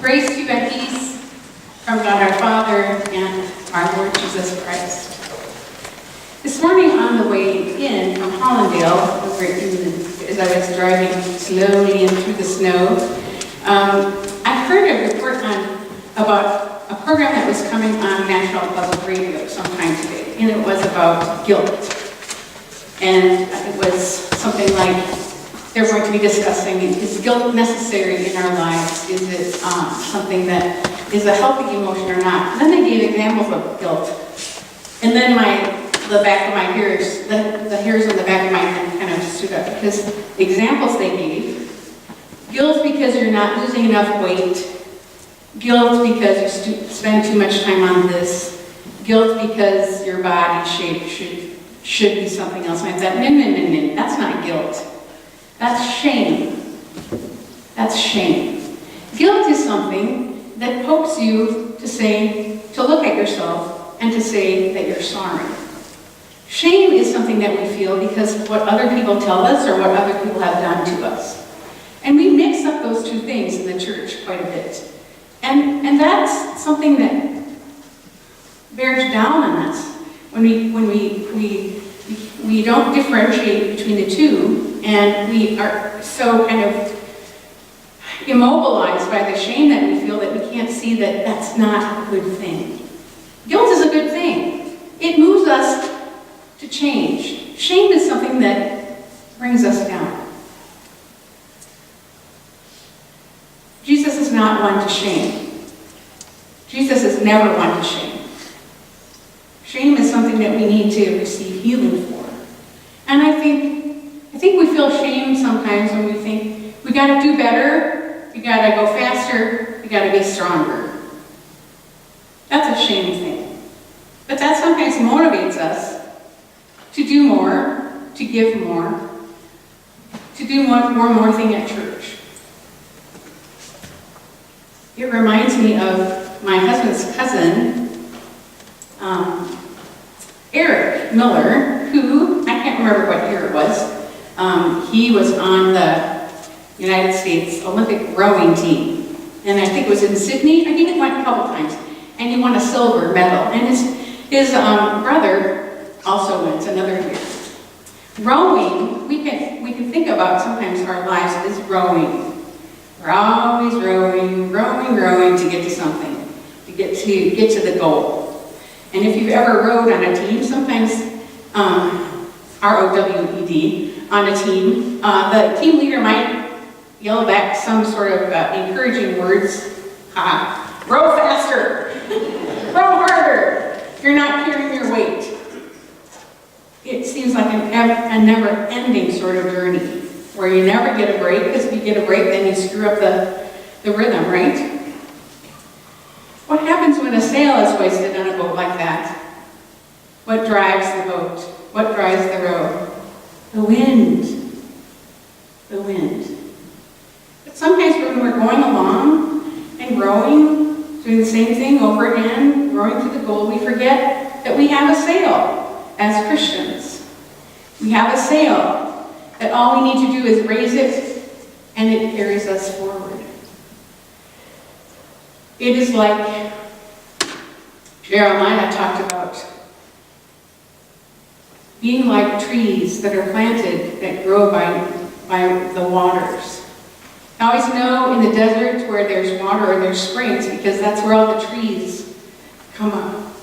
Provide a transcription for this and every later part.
Grace to you and peace from God our Father and our Lord Jesus Christ. This morning on the way in from Hollandale, as I was driving slowly in through the snow, I heard a report about a program that was coming on National Public Radio sometime today, and it was about guilt. And it was something like they're going to be discussing, is guilt necessary in our lives? Is it something that is a healthy emotion or not? And then they gave examples of guilt. And then the back of my hairs, the hairs on the back of my head kind of stood up because the examples they gave: guilt because you're not losing enough weight, guilt because you spend too much time on this, guilt because your body shape should be something else. And I thought, no, that's not guilt. That's shame. That's shame. Guilt is something that pokes you to look at yourself and to say that you're sorry. Shame is something that we feel because of what other people tell us or what other people have done to us. And we mix up those two things in the church quite a bit. And that's something that bears down on us when we don't differentiate between the two, and we are so kind of immobilized by the shame that we feel that we can't see that that's not a good thing. Guilt is a good thing. It moves us to change. Shame is something that brings us down. Jesus is not one to shame. Jesus is never one to shame. Shame is something that we need to receive healing for. And I think we feel shame sometimes when we think we got to do better, we got to go faster, we got to be stronger. That's a shame thing. But that sometimes motivates us to do more, to give more, to do more thing at church. It reminds me of my husband's cousin, Eric Miller, who, I can't remember what year it was, he was on the United States Olympic rowing team. And I think it was in Sydney. I think it went a couple times. And he won a silver medal. And his brother also wins another year. Rowing, we can think about sometimes our lives as rowing. We're always rowing to get to something, to get to the goal. And if you've ever rowed on a team, sometimes ROWED, on a team, the team leader might yell back some sort of encouraging words. Row faster, row harder. You're not carrying your weight. It seems like a never-ending sort of journey where you never get a break, because if you get a break, then you screw up the rhythm, right? What happens when a sail is hoisted on a boat like that? What drives the boat? What drives the row? The wind. The wind. But sometimes when we're going along and rowing, doing the same thing over again, rowing to the goal, we forget that we have a sail as Christians. We have a sail that all we need to do is raise it and it carries us forward. It is like Jeremiah talked about being like trees that are planted, that grow by the waters. I always know in the desert where there's water or there's springs, because that's where all the trees come up.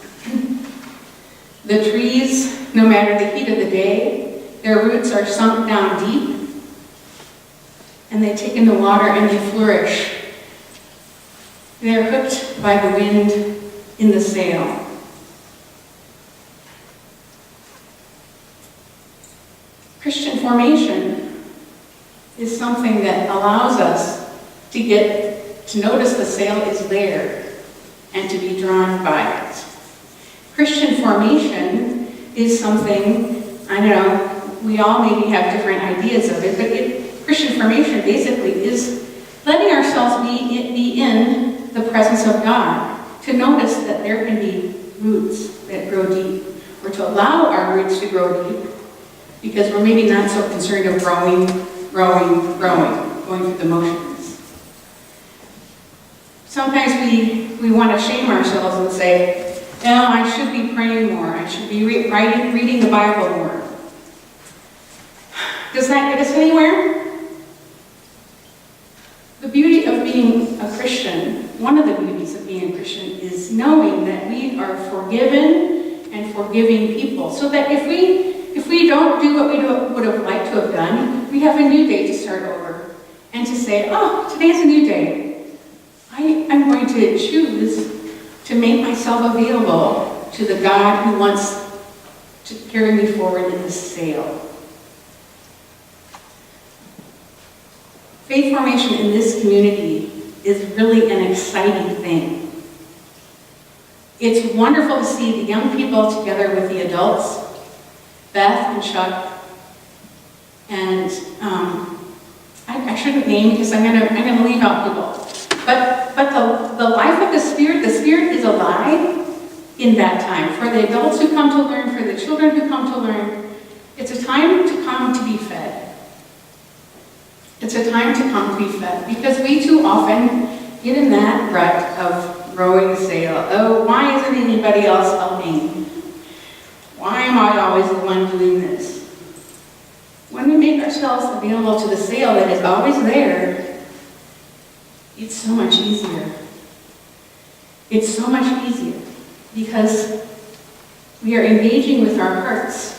The trees, no matter the heat of the day, their roots are sunk down deep, and they take in the water and they flourish. They're hooked by the wind in the sail. Christian formation is something that allows us to notice the sail is there and to be drawn by it. Christian formation is something, I know, we all maybe have different ideas of it, but Christian formation basically is letting ourselves be in the presence of God, to notice that there can be roots that grow deep, or to allow our roots to grow deep, because we're maybe not so concerned of growing, going through the motions. Sometimes we want to shame ourselves and say, "Oh, I should be praying more. I should be reading the Bible more." Does that get us anywhere? The beauty of being a Christian, one of the beauties of being a Christian, is knowing that we are forgiven and forgiving people. So that if we don't do what we would have liked to have done, we have a new day to start over. And to say, "Oh, today's a new day. I'm going to choose to make myself available to the God who wants to carry me forward in this sail." Faith formation in this community is really an exciting thing. It's wonderful to see the young people together with the adults, Beth and Chuck, and I shouldn't name because I'm gonna leave out people. But the life of the Spirit is alive in that time. For the adults who come to learn, for the children who come to learn, it's a time to come to be fed. It's a time to come to be fed, because we too often get in that rut of rowing the sail. Oh, why isn't anybody else helping? Why am I always the one doing this? When we make ourselves available to the sail that is always there, it's so much easier. It's so much easier because we are engaging with our hearts.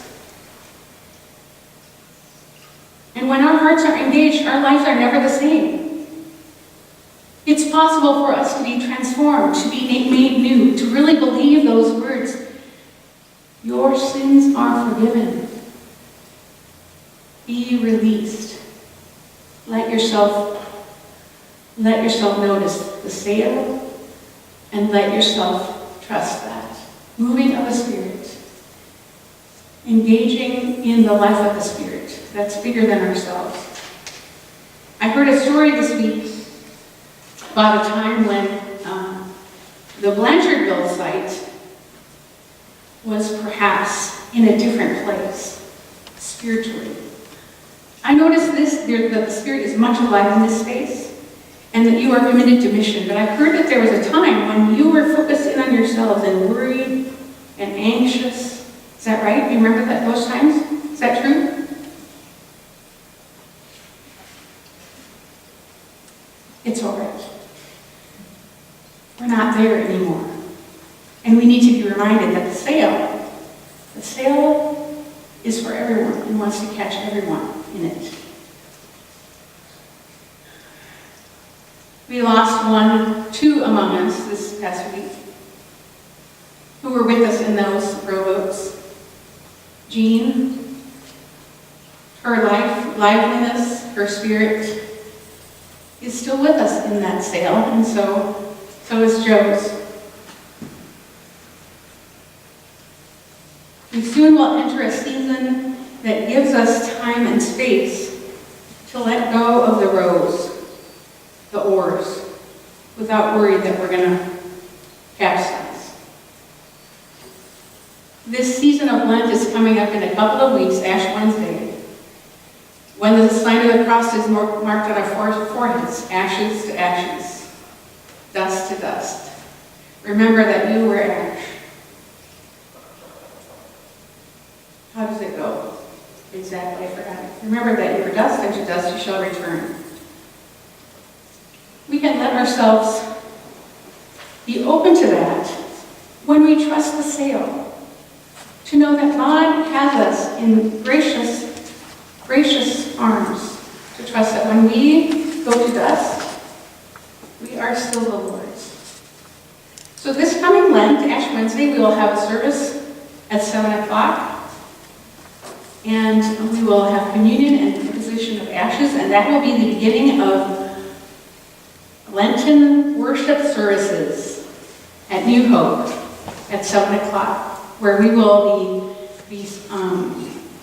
And when our hearts are engaged, our lives are never the same. It's possible for us to be transformed, to be made new, to really believe those words. Your sins are forgiven. Be released. Let yourself notice the sail and let yourself trust that. Moving of the Spirit. Engaging in the life of the Spirit. That's bigger than ourselves. I heard a story this week about a time when the Blanchardville site was perhaps in a different place spiritually. I noticed that the Spirit is much alive in this space and that you are committed to mission. But I heard that there was a time when you were focused in on yourselves and worried and anxious. Is that right? Do you remember those times? Is that true? It's all right. We're not there anymore. And we need to be reminded that the sail is for everyone and wants to catch everyone in it. We lost two among us this past week who were with us in those rowboats. Jean, her liveliness, her spirit is still with us in that sail, and so is Joe's. We soon will enter a season that gives us time and space to let go of the rows, the oars, without worry that we're going to capsize. This season of Lent is coming up in a couple of weeks, Ash Wednesday, when the sign of the cross is marked on our foreheads, ashes to ashes, dust to dust. Remember that you were ash. How does it go? Exactly, I forgot it. Remember that you were dust, and to dust you shall return. We can let ourselves be open to that when we trust the sail. To know that God has us in gracious arms. To trust that when we go to dust, we are still the Lord's. So this coming Lent, Ash Wednesday, we will have a service at 7 o'clock. And we will have communion and imposition of ashes, and that will be the beginning of Lenten worship services at New Hope at 7 o'clock, where we will be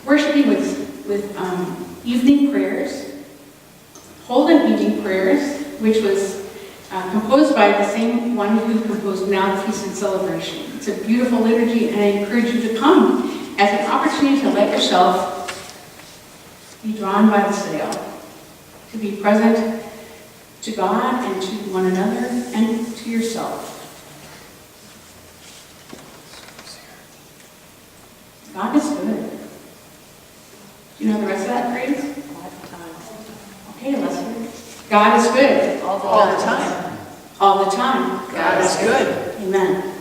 worshiping with evening prayers, Holden evening prayers, which was composed by the same one who composed Now the Feast and Celebration. It's a beautiful liturgy, and I encourage you to come as an opportunity to let yourself be drawn by the sail, to be present, to God and to one another and to yourself. God is good. Do you know the rest of that phrase? All the time. Okay, let's hear it. God is good. All the time. All the time. God is good. Amen.